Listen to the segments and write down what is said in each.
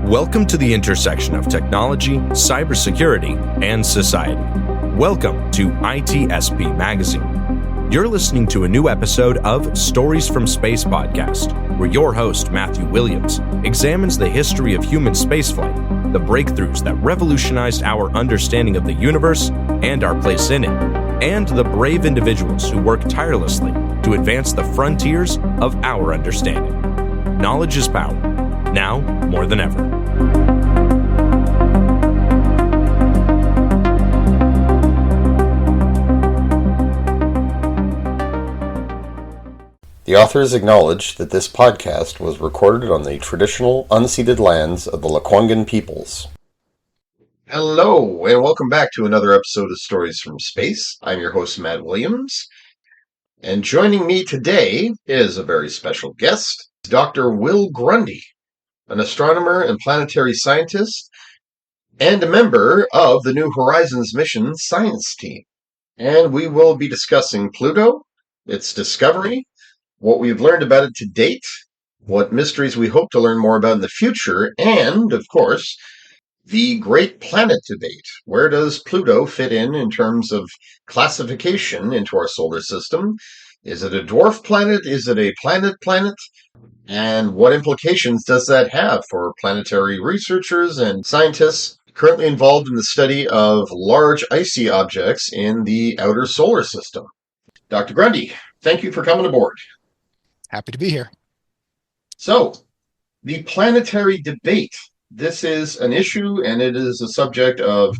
Welcome to the intersection of technology, cybersecurity, and society. Welcome to ITSP Magazine. You're listening to a new episode of Stories from Space podcast, where your host, Matthew Williams, examines the history of human spaceflight, the breakthroughs that revolutionized our understanding of the universe and our place in it, and the brave individuals who work tirelessly to advance the frontiers of our understanding. Knowledge is power, now more than ever. The authors acknowledge that this podcast was recorded on the traditional, unceded lands of the Lekwungen peoples. Hello, and welcome back to another episode of Stories from Space. I'm your host, Matt Williams, and joining me today is a very special guest, Dr. Will Grundy, an astronomer and planetary scientist, and a member of the New Horizons mission science team. And we will be discussing Pluto, its discovery, what we've learned about it to date, what mysteries we hope to learn more about in the future, and, of course, the great planet debate. Where does Pluto fit in terms of classification into our solar system? Is it a dwarf planet? Is it a planet? And what implications does that have for planetary researchers and scientists currently involved in the study of large icy objects in the outer solar system? Dr. Grundy, thank you for coming aboard. Happy to be here. So, the planetary debate. This is an issue, and it is a subject of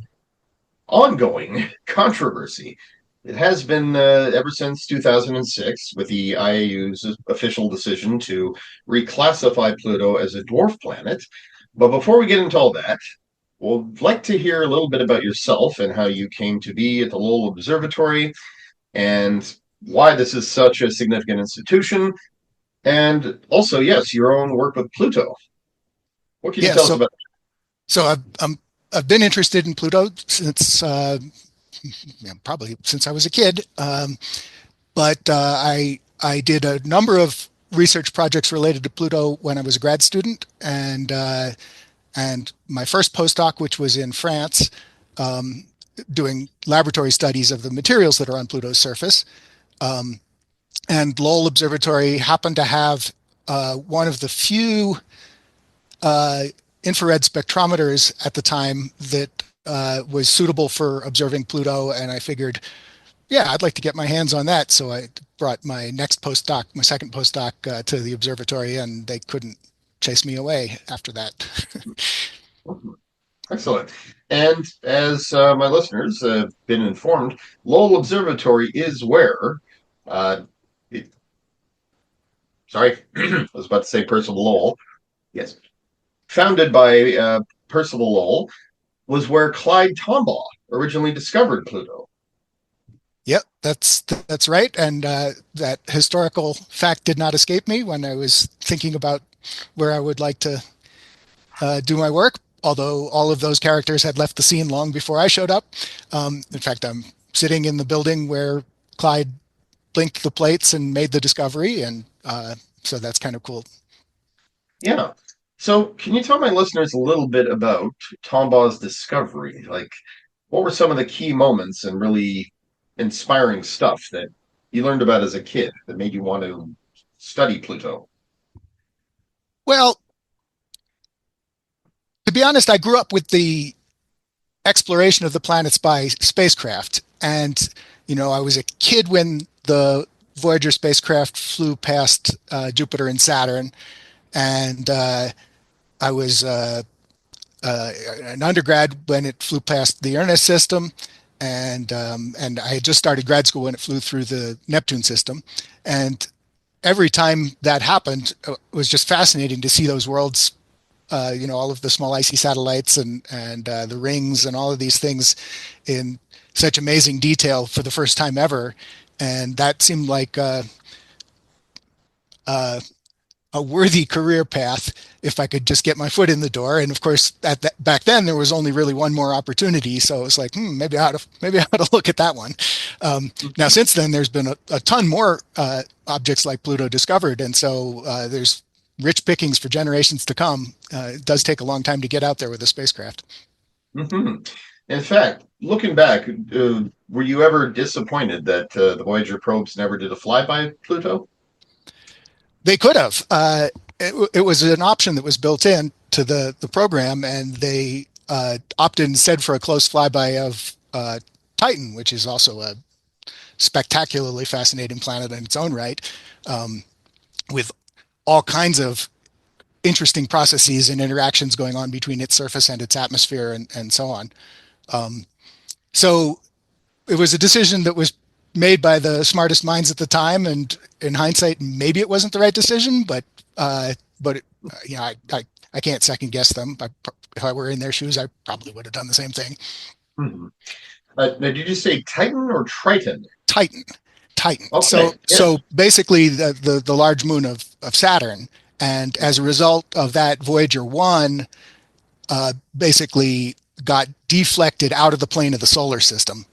ongoing controversy. It has been ever since 2006, with the IAU's official decision to reclassify Pluto as a dwarf planet. But before we get into all that, we'd like to hear a little bit about yourself and how you came to be at the Lowell Observatory, and why this is such a significant institution. And also, yes, your own work with Pluto. What can you tell us about that? So I've been interested in Pluto since probably since I was a kid. But I did a number of research projects related to Pluto when I was a grad student, and my first postdoc, which was in France, doing laboratory studies of the materials that are on Pluto's surface. And Lowell Observatory happened to have one of the few infrared spectrometers at the time that was suitable for observing Pluto, and I figured, yeah, I'd like to get my hands on that. So I brought my second postdoc to the observatory, and they couldn't chase me away after that. Excellent. And as my listeners have been informed, Lowell Observatory is where I was about to say Percival Lowell. Yes. Founded by Percival Lowell, was where Clyde Tombaugh originally discovered Pluto. Yep, that's right. And that historical fact did not escape me when I was thinking about where I would like to do my work, although all of those characters had left the scene long before I showed up. In fact, I'm sitting in the building where Clyde blinked the plates and made the discovery, and so that's kind of cool. Yeah. So can you tell my listeners a little bit about Tombaugh's discovery? Like, what were some of the key moments and really inspiring stuff that you learned about as a kid that made you want to study Pluto? Well, to be honest, I grew up with the exploration of the planets by spacecraft. And, I was a kid when the Voyager spacecraft flew past Jupiter and Saturn. And I was an undergrad when it flew past the Uranus system. And I had just started grad school when it flew through the Neptune system. And every time that happened, it was just fascinating to see those worlds, all of the small icy satellites and the rings and all of these things in such amazing detail for the first time ever. And that seemed like a a worthy career path if I could just get my foot in the door. And of course, back then there was only really one more opportunity, so it was like, maybe I ought to look at that one. Now, since then, there's been a ton more objects like Pluto discovered, and so there's rich pickings for generations to come. It does take a long time to get out there with a spacecraft. Hmm. In fact, looking back, were you ever disappointed that the Voyager probes never did a flyby Pluto? They could have. It was an option that was built in to the program, and they opted instead for a close flyby of Titan, which is also a spectacularly fascinating planet in its own right, with all kinds of interesting processes and interactions going on between its surface and its atmosphere and so on. So it was a decision that was made by the smartest minds at the time, and in hindsight, maybe it wasn't the right decision, but I can't second guess them. If I were in their shoes, I probably would have done the same thing. Hmm. Now, did you say Titan or Triton? Titan, Titan. Okay, yeah. So basically the large moon of Saturn, and as a result of that, Voyager 1 basically got deflected out of the plane of the solar system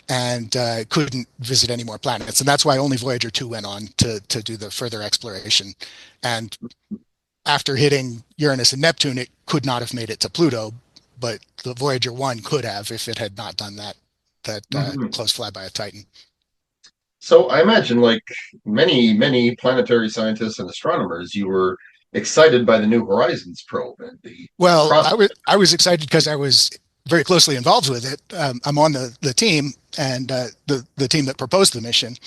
and couldn't visit any more planets. And that's why only Voyager 2 went on to do the further exploration. And after hitting Uranus and Neptune, it could not have made it to Pluto, but the Voyager 1 could have if it had not done that Mhm. close flyby of Titan. So I imagine, like many planetary scientists and astronomers, you were excited by the New Horizons probe and the Well, prospect. I was excited because I was very closely involved with it. I'm on the team and the team that proposed the mission,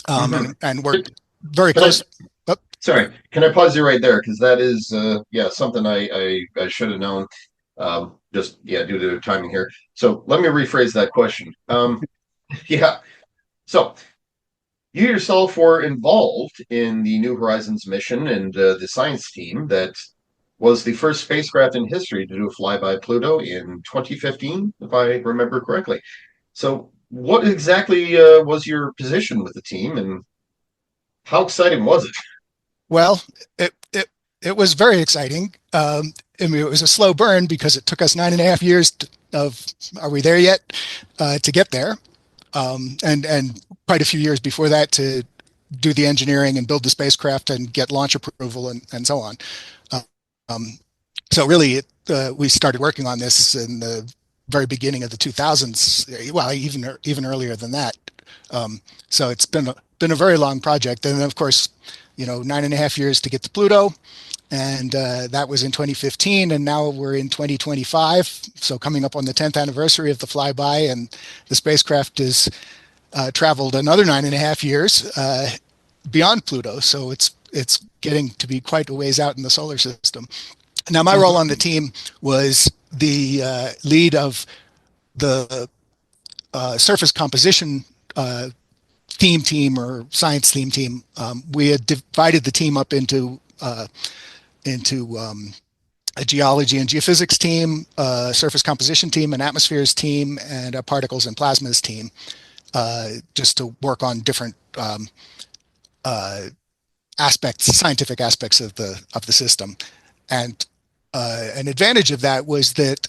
Mhm. and Can, worked very can I, close. Oh, sorry, can I pause you right there? Because that is, yeah, something I should have known. Just yeah, due to timing here. So let me rephrase that question. Yeah. So you yourself were involved in the New Horizons mission and the science team that was the first spacecraft in history to do a flyby Pluto in 2015, if I remember correctly. So, what exactly was your position with the team, and how exciting was it? well, it was very exciting. I mean, it was a slow burn because it took us 9.5 years of are we there yet to get there, and quite a few years before that to do the engineering and build the spacecraft and get launch approval and so on. Um, so really, we started working on this in the very beginning of the 2000s. Well, even earlier than that. So it's been a very long project, and then of course, 9.5 years to get to Pluto, and that was in 2015, and now we're in 2025. So coming up on the 10th anniversary of the flyby, and the spacecraft has traveled another 9.5 years beyond Pluto. So it's getting to be quite a ways out in the solar system. Now, my role on the Mhm. team was the lead of the surface composition team or science team. We had divided the team up into a geology and geophysics team, a surface composition team, an atmospheres team, and a particles and plasmas team, just to work on different uh, scientific aspects of the system. And an advantage of that was that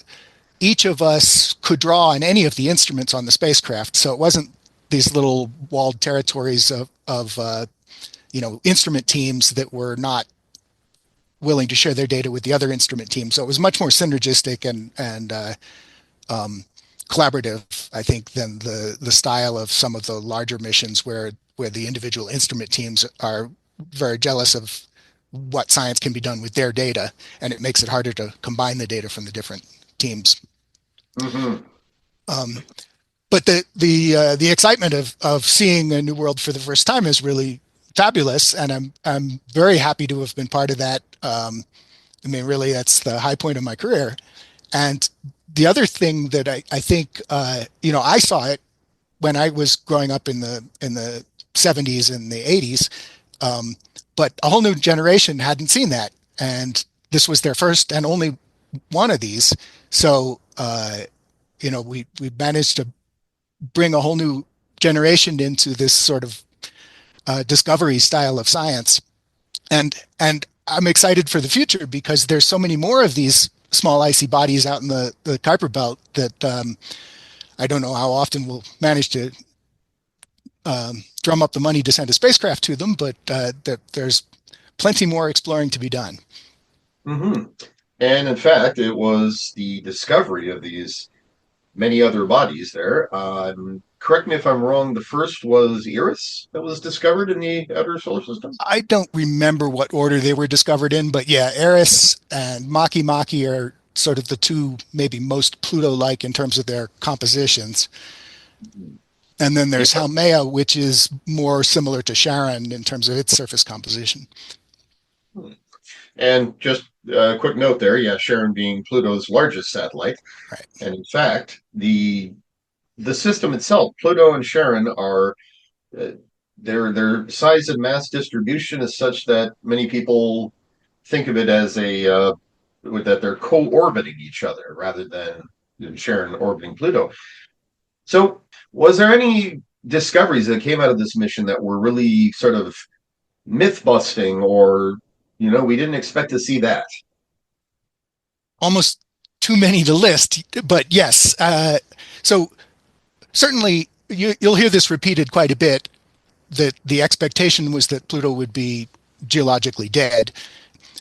each of us could draw on any of the instruments on the spacecraft. So it wasn't these little walled territories of instrument teams that were not willing to share their data with the other instrument teams. So it was much more synergistic and collaborative, I think, than the style of some of the larger missions where the individual instrument teams are very jealous of what science can be done with their data, and it makes it harder to combine the data from the different teams. Mhm. Um, but the excitement of seeing a new world for the first time is really fabulous, and I'm very happy to have been part of that. I mean, really, that's the high point of my career. And the other thing that I think I saw it when I was growing up in the 70s and the 80s, um, but a whole new generation hadn't seen that, and this was their first and only one of these. So we managed to bring a whole new generation into this sort of discovery style of science. And I'm excited for the future because there's so many more of these small icy bodies out in the Kuiper Belt that I don't know how often we'll manage to drum up the money to send a spacecraft to them, but there's plenty more exploring to be done. Hmm. And in fact, it was the discovery of these many other bodies there. Correct me if I'm wrong, the first was Eris that was discovered in the outer solar system? I don't remember what order they were discovered in, but yeah, Eris and Maki Maki are sort of the two maybe most Pluto-like in terms of their compositions. And then there's Yeah. Haumea, which is more similar to Charon in terms of its surface composition. And just a quick note there, yeah, Charon being Pluto's largest satellite. Right. And in fact, the system itself, Pluto and Charon are uh, their size and mass distribution is such that many people think of it as a that they're co-orbiting each other rather than Charon orbiting Pluto. So, was there any discoveries that came out of this mission that were really sort of myth busting, or we didn't expect to see that? Almost too many to list, but yes. So certainly you'll hear this repeated quite a bit, that the expectation was that Pluto would be geologically dead.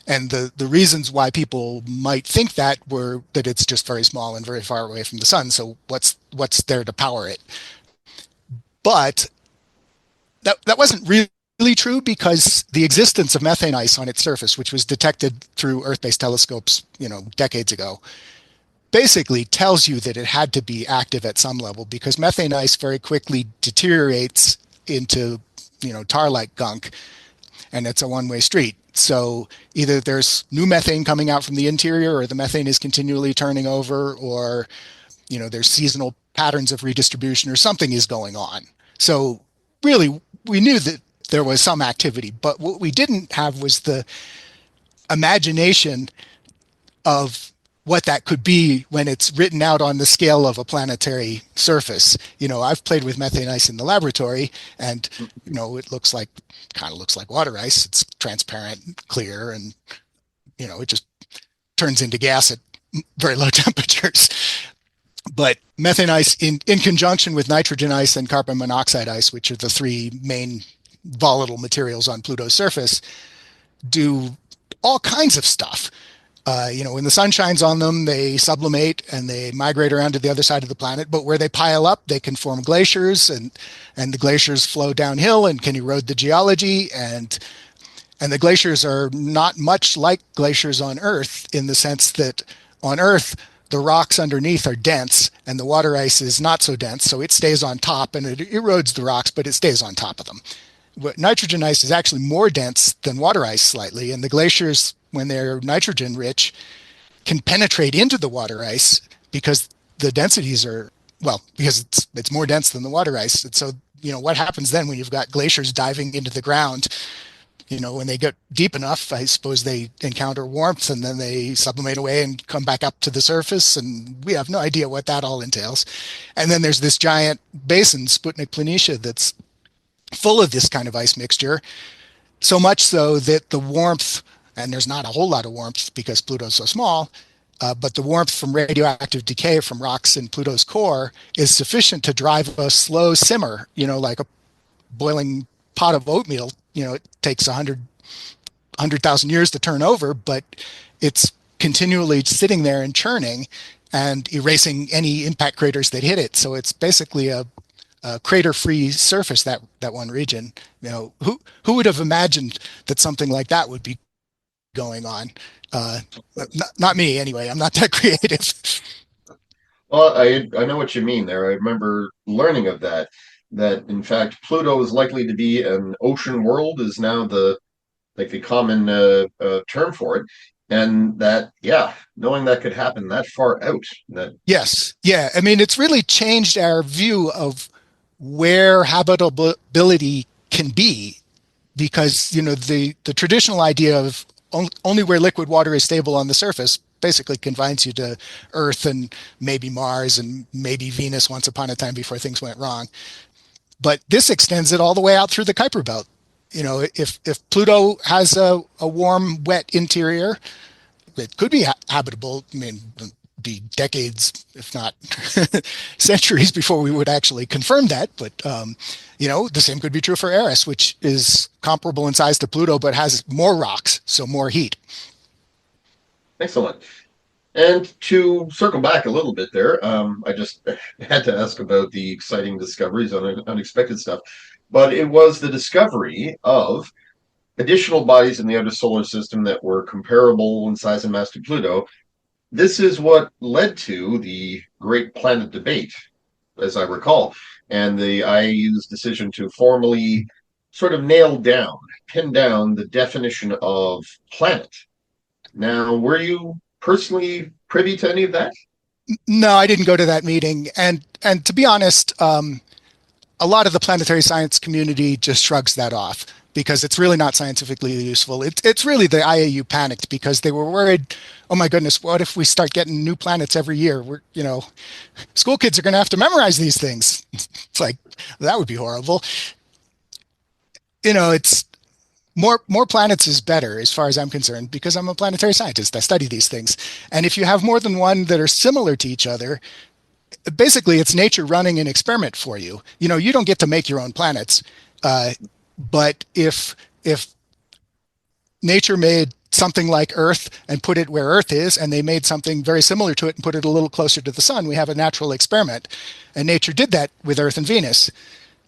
And the reasons why people might think that were that it's just very small and very far away from the sun. So what's there to power it? But that wasn't really true, because the existence of methane ice on its surface, which was detected through Earth-based telescopes, decades ago, basically tells you that it had to be active at some level, because methane ice very quickly deteriorates into tar-like gunk, and it's a one-way street. So either there's new methane coming out from the interior, or the methane is continually turning over, or there's seasonal patterns of redistribution, or something is going on. So really, we knew that there was some activity, but what we didn't have was the imagination of what that could be when it's written out on the scale of a planetary surface. I've played with methane ice in the laboratory, and it kind of looks like water ice. It's transparent, clear, and it just turns into gas at very low temperatures. But methane ice, in conjunction with nitrogen ice and carbon monoxide ice, which are the three main volatile materials on Pluto's surface, do all kinds of stuff. When the sun shines on them, they sublimate and they migrate around to the other side of the planet. But where they pile up, they can form glaciers, and the glaciers flow downhill and can erode the geology. And the glaciers are not much like glaciers on Earth, in the sense that on Earth, the rocks underneath are dense and the water ice is not so dense. So it stays on top and it erodes the rocks, but it stays on top of them. Nitrogen ice is actually more dense than water ice slightly, and the glaciers, when they're nitrogen rich, can penetrate into the water ice because the densities are, well, because it's more dense than the water ice. And so, what happens then when you've got glaciers diving into the ground? When they get deep enough, I suppose they encounter warmth, and then they sublimate away and come back up to the surface, and we have no idea what that all entails. And then there's this giant basin, Sputnik Planitia, that's full of this kind of ice mixture, so much so that the warmth, and there's not a whole lot of warmth because Pluto's so small, but the warmth from radioactive decay from rocks in Pluto's core is sufficient to drive a slow simmer, like a boiling pot of oatmeal. It takes 100,000 years to turn over, but it's continually sitting there and churning and erasing any impact craters that hit it. So it's basically a crater-free surface, that one region. Who would have imagined that something like that would be going on? Not me, anyway. I'm not that creative. Well, I know what you mean there. I remember learning of that. That in fact Pluto is likely to be an ocean world is now the common term for it, and that, yeah, knowing that could happen that far out, that. Yes, yeah. I mean, it's really changed our view of where habitability can be, because the traditional idea of only where liquid water is stable on the surface basically confines you to Earth and maybe Mars and maybe Venus once upon a time before things went wrong. But this extends it all the way out through the Kuiper Belt. If Pluto has a warm, wet interior, it could be habitable. I mean, be decades, if not centuries, before we would actually confirm that. But the same could be true for Eris, which is comparable in size to Pluto, but has more rocks, so more heat. Excellent. And to circle back a little bit there, I just had to ask about the exciting discoveries on unexpected stuff. But it was the discovery of additional bodies in the outer solar system that were comparable in size and mass to Pluto. This is what led to the Great Planet Debate, as I recall, and the IAU's decision to formally sort of pin down the definition of planet. Now, were you personally privy to any of that? No, I didn't go to that meeting, and to be honest, a lot of the planetary science community just shrugs that off because it's really not scientifically useful. It's really the IAU panicked because they were worried, oh my goodness, what if we start getting new planets every year? School kids are going to have to memorize these things. It's like, that would be horrible. It's more planets is better as far as I'm concerned because I'm a planetary scientist. I study these things. And if you have more than one that are similar to each other, basically it's nature running an experiment for you. You don't get to make your own planets. But if nature made something like Earth and put it where Earth is, and they made something very similar to it and put it a little closer to the sun, we have a natural experiment. And nature did that with Earth and Venus.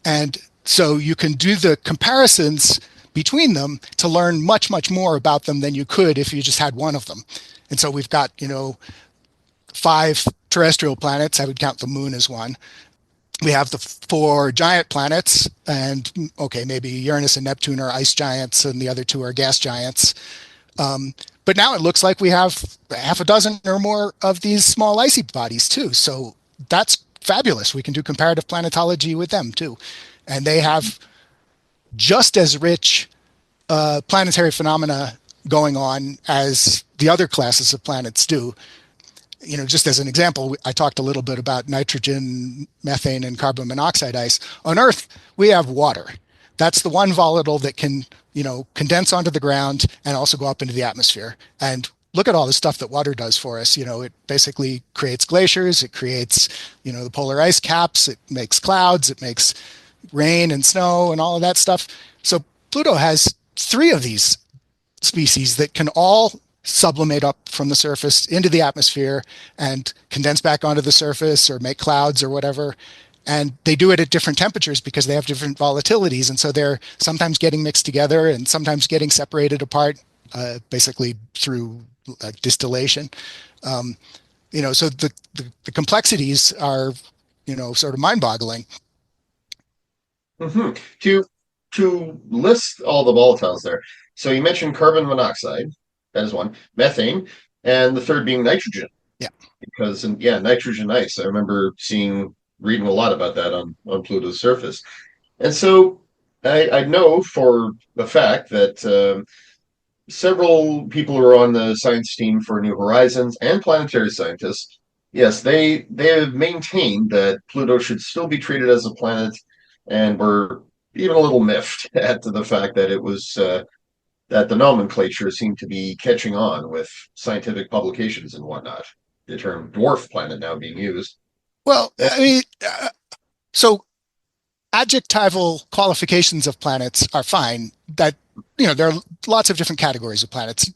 And so you can do the comparisons between them to learn much, much more about them than you could if you just had one of them. And so we've got, 5 terrestrial planets. I would count the moon as one. We have the 4 giant planets, and okay, maybe Uranus and Neptune are ice giants, and the other 2 are gas giants. But now it looks like we have half a dozen or more of these small icy bodies too. So that's fabulous. We can do comparative planetology with them too, and they have just as rich planetary phenomena going on as the other classes of planets do. Just as an example, I talked a little bit about nitrogen, methane, and carbon monoxide ice. On Earth, we have water. That's the one volatile that can, condense onto the ground and also go up into the atmosphere. And look at all the stuff that water does for us. It basically creates glaciers. It creates, the polar ice caps. It makes clouds. It makes rain and snow and all of that stuff. So Pluto has 3 of these species that can all sublimate up from the surface into the atmosphere and condense back onto the surface or make clouds or whatever. And they do it at different temperatures because they have different volatilities. And so they're sometimes getting mixed together and sometimes getting separated apart, basically through distillation. So the complexities are, sort of mind-boggling. Mm-hmm. To list all the volatiles there. So you mentioned carbon monoxide. That is one. Methane, and the third being nitrogen. Yeah. Because nitrogen ice. I remember reading a lot about that on Pluto's surface. And so I know for the fact that several people who are on the science team for New Horizons and planetary scientists, yes, they have maintained that Pluto should still be treated as a planet, and were even a little miffed at the fact that it was that the nomenclature seemed to be catching on with scientific publications and whatnot. The term dwarf planet now being used. Well, I mean, so adjectival qualifications of planets are fine. That, there are lots of different categories of planets.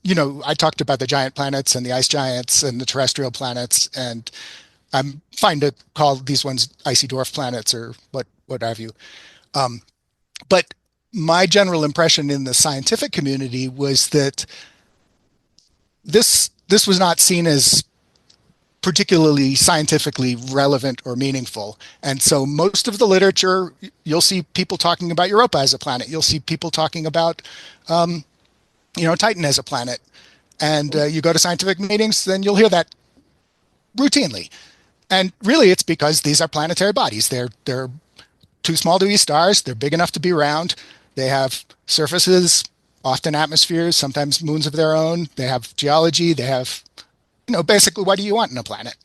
I talked about the giant planets and the ice giants and the terrestrial planets, and I'm fine to call these ones icy dwarf planets or what have you. But my general impression in the scientific community was that this was not seen as particularly scientifically relevant or meaningful. And so most of the literature, you'll see people talking about Europa as a planet. You'll see people talking about, Titan as a planet. And you go to scientific meetings, then you'll hear that routinely. And really, it's because these are planetary bodies. They're too small to be stars. They're big enough to be round. They have surfaces, often atmospheres, sometimes moons of their own. They have geology. They have, basically, what do you want in a planet?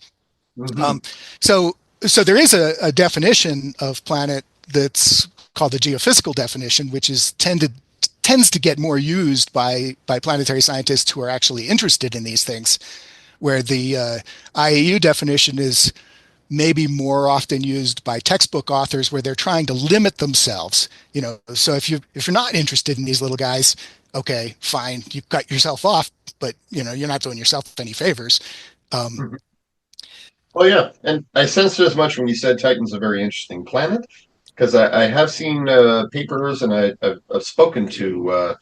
Mm-hmm. So there is a definition of planet that's called the geophysical definition, which is tended tends to get more used by planetary scientists who are actually interested in these things, where the IAU definition is maybe more often used by textbook authors where they're trying to limit themselves. So if you're not interested in these little guys, okay, fine, you cut yourself off, but you're not doing yourself any favors. Um, Mhm. Well, yeah, and I sensed as much when you said Titan's a very interesting planet because I have seen papers and I've spoken to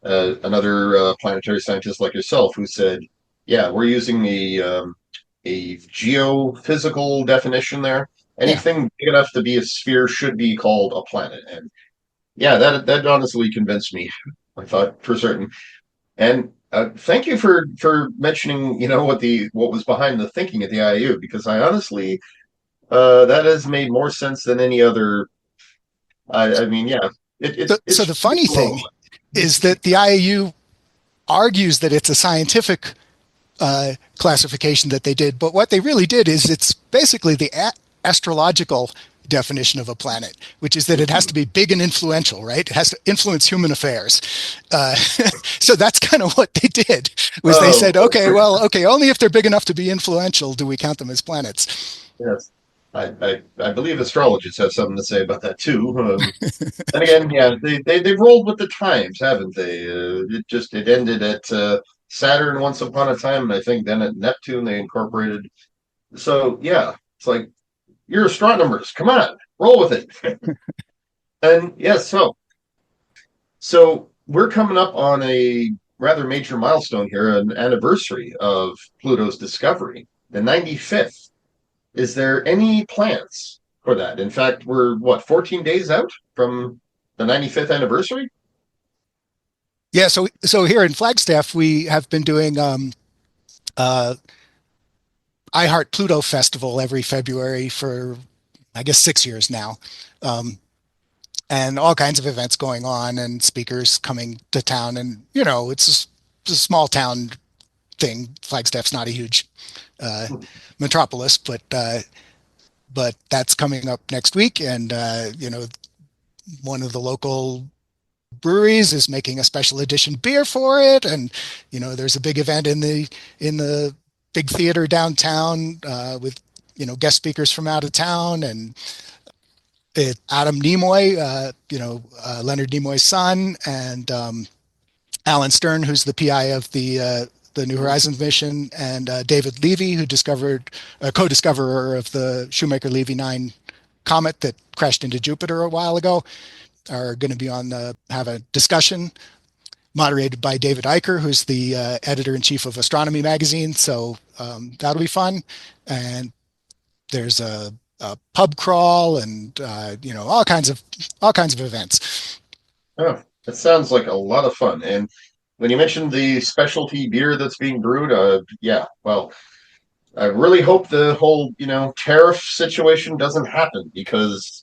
another planetary scientist like yourself who said, "Yeah, we're using a geophysical definition there. yeah. Anything big enough to be a sphere should be called a planet." And yeah, that honestly convinced me. I thought for certain. And thank you for mentioning, what was behind the thinking at the IU, because I honestly that has made more sense than any other. I mean, yeah, So it's the funny thing is that the IAU argues that it's a scientific classification that they did, but what they really did is it's basically the astrological definition of a planet, which is that it has to be big and influential, right? It has to influence human affairs. So that's kind of what they did. Was they oh said, okay, well, okay, only if they're big enough to be influential do we count them as planets. yes. I believe astrologists have something to say about that too. And again, yeah, they've rolled with the times, haven't they? It ended at Saturn once upon a time, and I think then at Neptune they incorporated. So yeah, it's like you're astronomers. Come on, roll with it. And yes, so we're coming up on a rather major milestone here, an anniversary of Pluto's discovery, the 95th. Is there any plans for that? In fact, we're what, 14 days out from the 95th anniversary? Yeah, so here in Flagstaff, we have been doing uh, I Heart Pluto Festival every February for, I guess, 6 years now. Um, and all kinds of events going on and speakers coming to town. And, it's a small town thing. Flagstaff's not a huge uh, metropolis, but that's coming up next week. And, one of the local breweries is making a special edition beer for it. And, there's a big event in the big theater downtown with, guest speakers from out of town. And Adam Nimoy, Leonard Nimoy's son, and Alan Stern, who's the PI of the New Horizons mission, and David Levy, who co-discoverer of the Shoemaker-Levy 9 comet that crashed into Jupiter a while ago, are going to be have a discussion moderated by David Eicher, who's the editor-in-chief of Astronomy magazine. So that'll be fun. And there's a pub crawl and all kinds of events. Oh, that sounds like a lot of fun. And when you mentioned the specialty beer that's being brewed, yeah, well, I really hope the whole, tariff situation doesn't happen because,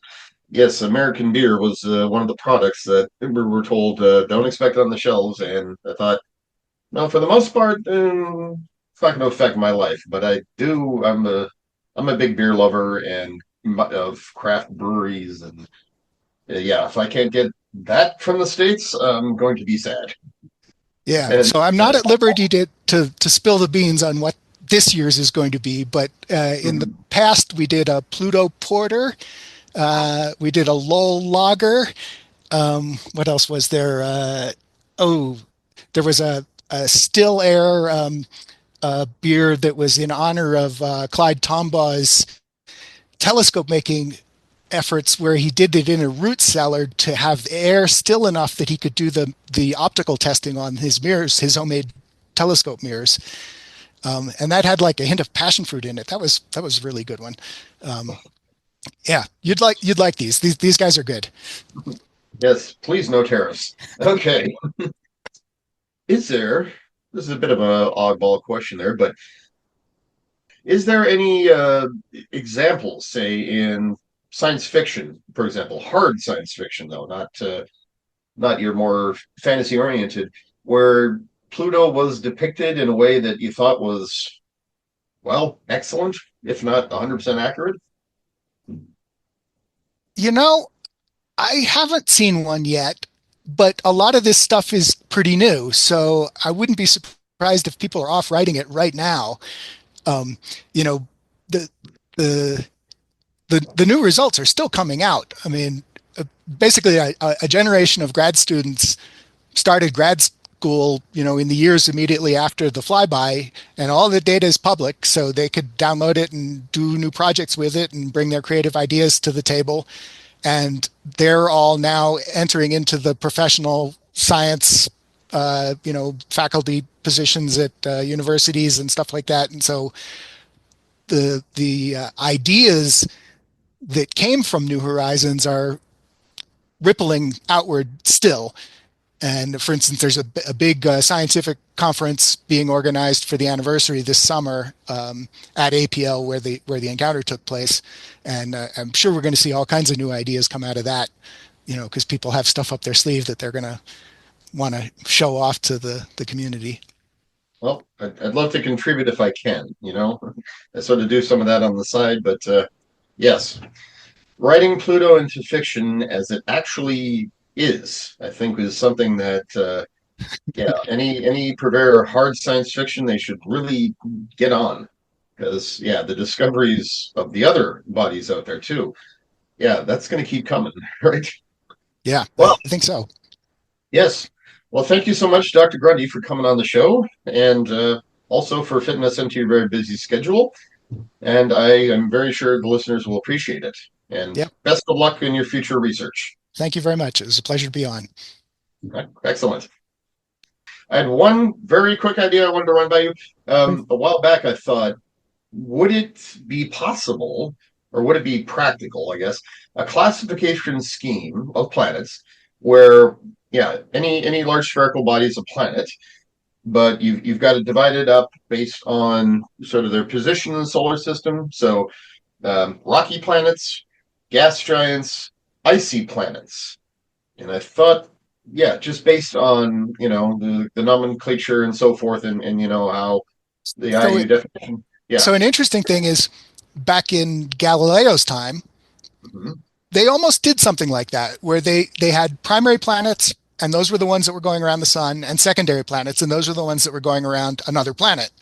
yes, American beer was one of the products that we were told don't expect it on the shelves. And I thought, no, for the most part, it's not going to affect my life. But I do. I'm a big beer lover and of craft breweries, and yeah, if I can't get that from the States, I'm going to be sad. Yeah, And so I'm not at liberty to spill the beans on what this year's is going to be, but in the past we did a Pluto Porter, we did a Lowell Lager. What else was there? Oh, there was a still air beer that was in honor of Clyde Tombaugh's telescope making efforts, where he did it in a root cellar to have air still enough that he could do the optical testing on his mirrors, his homemade telescope mirrors. And that had like a hint of passion fruit in it. That was a really good one. Um, yeah, you'd like these guys are good. yes, please no tariffs. Okay. Is there, this is a bit of an oddball question there, but is there any examples, say, in science fiction, for example, hard science fiction, though, not your more fantasy oriented, where Pluto was depicted in a way that you thought was, well, excellent, if not 100% accurate? You know, I haven't seen one yet. but a lot of this stuff is pretty new, so I wouldn't be surprised if people are off writing it right now. Um, you know, the the the new results are still coming out. I mean, basically, a generation of grad students started grad school, in the years immediately after the flyby, and all the data is public, so they could download it and do new projects with it and bring their creative ideas to the table. And they're all now entering into the professional science, faculty positions at universities and stuff like that. And so the ideas that came from New Horizons are rippling outward still. And for instance, there's a big scientific conference being organized for the anniversary this summer at APL, where the encounter took place, and I'm sure we're going to see all kinds of new ideas come out of that. Because people have stuff up their sleeve that they're going to want to show off to the community. Well, I'd love to contribute if I can. I sort of do some of that on the side, but yes, writing Pluto into fiction as it actually is, I think, is something that any purveyor of hard science fiction, they should really get on, because the discoveries of the other bodies out there too, that's going to keep coming, right? Yeah, Well, I think so. yes. Well, thank you so much, Dr. Grundy, for coming on the show, and also for fitting us into your very busy schedule. And I am very sure the listeners will appreciate it. And Yep. best of luck in your future research. Thank you very much. It was a pleasure to be on. Excellent. I had one very quick idea I wanted to run by you. A while back, I thought, would it be possible, or would it be practical, I guess, a classification scheme of planets where, any large spherical body is a planet, but you've got it divided up based on sort of their position in the solar system. So rocky planets, gas giants, icy planets. And I thought, just based on, the nomenclature and so forth, and how the IU definition. Yeah. So an interesting thing is, back in Galileo's time, they almost did something like that, where they had primary planets, and those were the ones that were going around the sun, and secondary planets, and those were the ones that were going around another planet.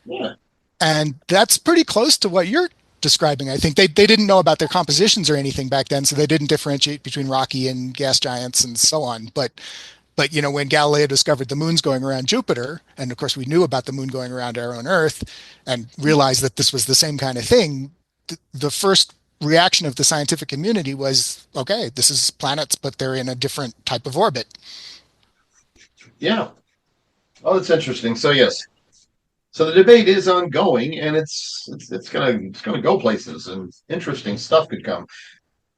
Yeah. And that's pretty close to what you're describing. I think they didn't know about their compositions or anything back then, so they didn't differentiate between rocky and gas giants and so on. But when Galileo discovered the moon's going around Jupiter, and of course we knew about the moon going around our own Earth, and realized that this was the same kind of thing, the first reaction of the scientific community was, okay, this is planets, but they're in a different type of orbit. Yeah. Oh, that's interesting. So yes. So the debate is ongoing, and it's gonna go places, and interesting stuff could come.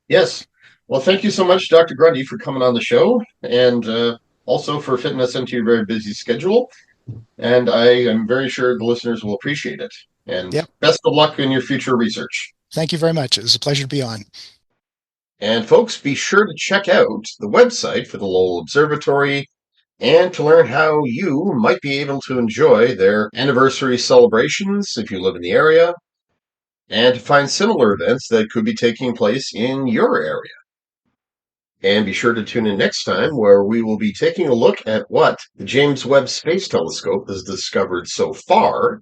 Yes. Well, thank you so much, Dr. Grundy, for coming on the show, and also for fitting us into your very busy schedule. And I am very sure the listeners will appreciate it. And best of luck in your future research. Thank you very much. It was a pleasure to be on. And folks, be sure to check out the website for the Lowell Observatory, and to learn how you might be able to enjoy their anniversary celebrations if you live in the area, and to find similar events that could be taking place in your area. And be sure to tune in next time, where we will be taking a look at what the James Webb Space Telescope has discovered so far,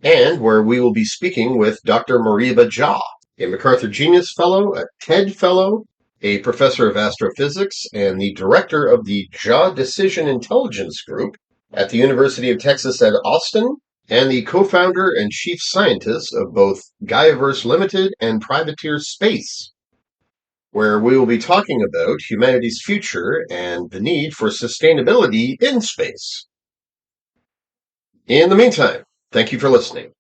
and where we will be speaking with Dr. Mariba Jha, a MacArthur Genius Fellow, a TED Fellow, a professor of astrophysics, and the director of the Jha Decision Intelligence Group at the University of Texas at Austin, and the co-founder and chief scientist of both Gaiaverse Limited and Privateer Space, where we will be talking about humanity's future and the need for sustainability in space. In the meantime, thank you for listening.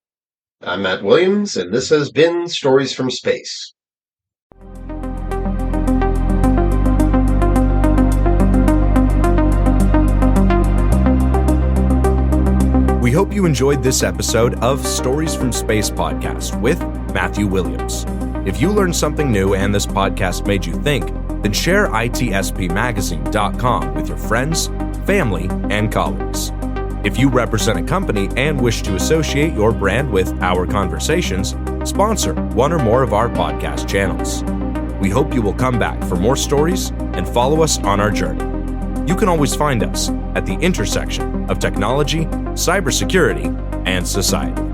I'm Matt Williams, and this has been Stories from Space. We hope you enjoyed this episode of Stories from Space podcast with Matthew Williams. If you learned something new and this podcast made you think, then share itspmagazine.com with your friends, family, and colleagues. If you represent a company and wish to associate your brand with our conversations, sponsor one or more of our podcast channels. We hope you will come back for more stories and follow us on our journey. You can always find us at the intersection of technology, cybersecurity, and society.